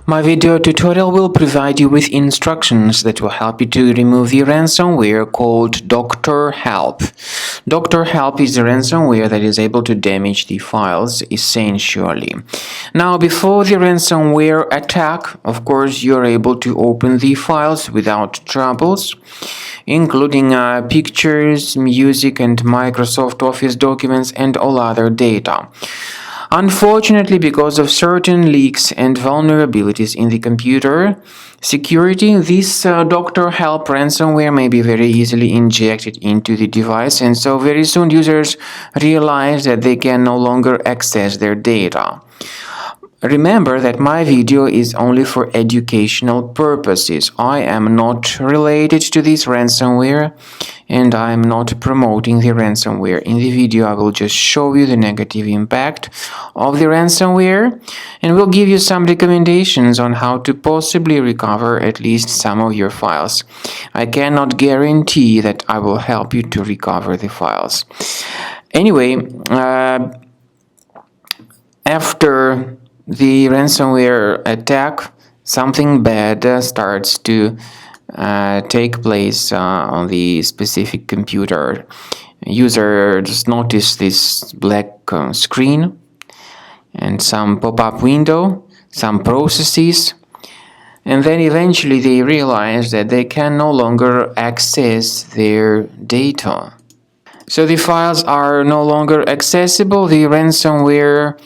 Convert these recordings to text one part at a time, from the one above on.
My video tutorial will provide you with instructions that will help you to remove the ransomware called DoctorHelp. DoctorHelp is a ransomware that is able to damage the files essentially. Now, before the ransomware attack, of course, you're able to open the files without troubles, including pictures, music, and Microsoft Office documents and all other data. Unfortunately, because of certain leaks and vulnerabilities in the computer security, this DoctorHelp ransomware may be very easily injected into the device, and so very soon users realize that they can no longer access their data. Remember that my video is only for educational purposes. I am not related to this ransomware and I am not promoting the ransomware. In the video I will just show you the negative impact of the ransomware and will give you some recommendations on how to possibly recover at least some of your files. I cannot guarantee that I will help you to recover the files. Anyway, after the ransomware attack, something bad starts to take place on the specific computer. Users notice this black screen and some pop-up window, some processes, and then eventually they realize that they can no longer access their data. So the files are no longer accessible. The ransomware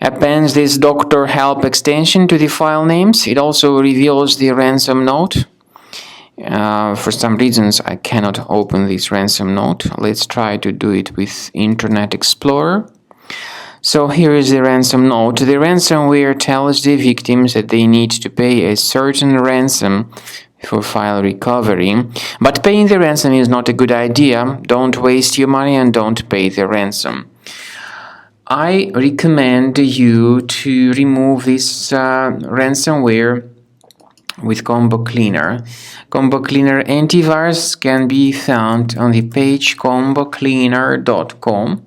appends this DoctorHelp extension to the file names. It also reveals the ransom note. For some reasons I cannot open this ransom note. Let's try to do it with Internet Explorer. So here is the ransom note. The ransomware tells the victims that they need to pay a certain ransom for file recovery. But paying the ransom is not a good idea. Don't waste your money and don't pay the ransom. I recommend you to remove this ransomware with Combo Cleaner. Combo Cleaner Antivirus can be found on the page combocleaner.com.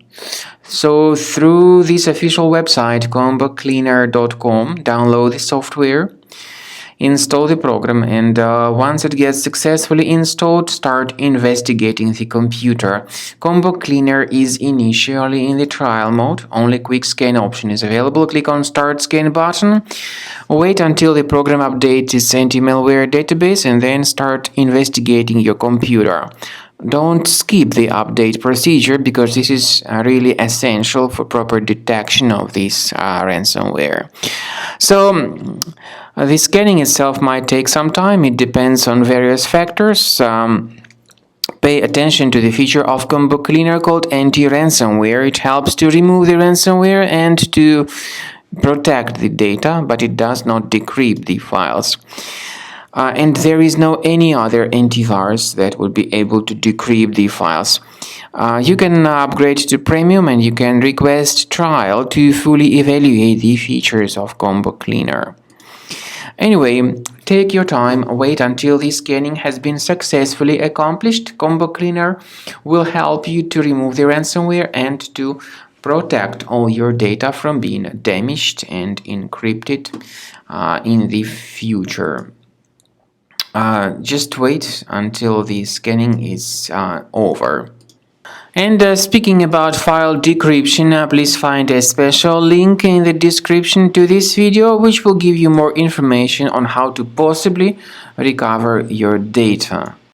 So through this official website, combocleaner.com, download the software, install the program, and once it gets successfully installed, start investigating the computer. Combo Cleaner is initially in the trial mode. Only quick scan option is available. Click on Start Scan button. Wait until the program updates its anti-malware database and then start investigating your computer. Don't skip the update procedure because this is really essential for proper detection of this ransomware. So the scanning itself might take some time. It depends on various factors. Pay attention to the feature of Combo Cleaner called anti-ransomware. It helps to remove the ransomware and to protect the data, but it does not decrypt the files. And there is no any other antivirus that would be able to decrypt the files. You can upgrade to Premium and you can request trial to fully evaluate the features of Combo Cleaner. Anyway, take your time, wait until the scanning has been successfully accomplished. Combo Cleaner will help you to remove the ransomware and to protect all your data from being damaged and encrypted in the future. Just wait until the scanning is over. And speaking about file decryption, please find a special link in the description to this video which will give you more information on how to possibly recover your data.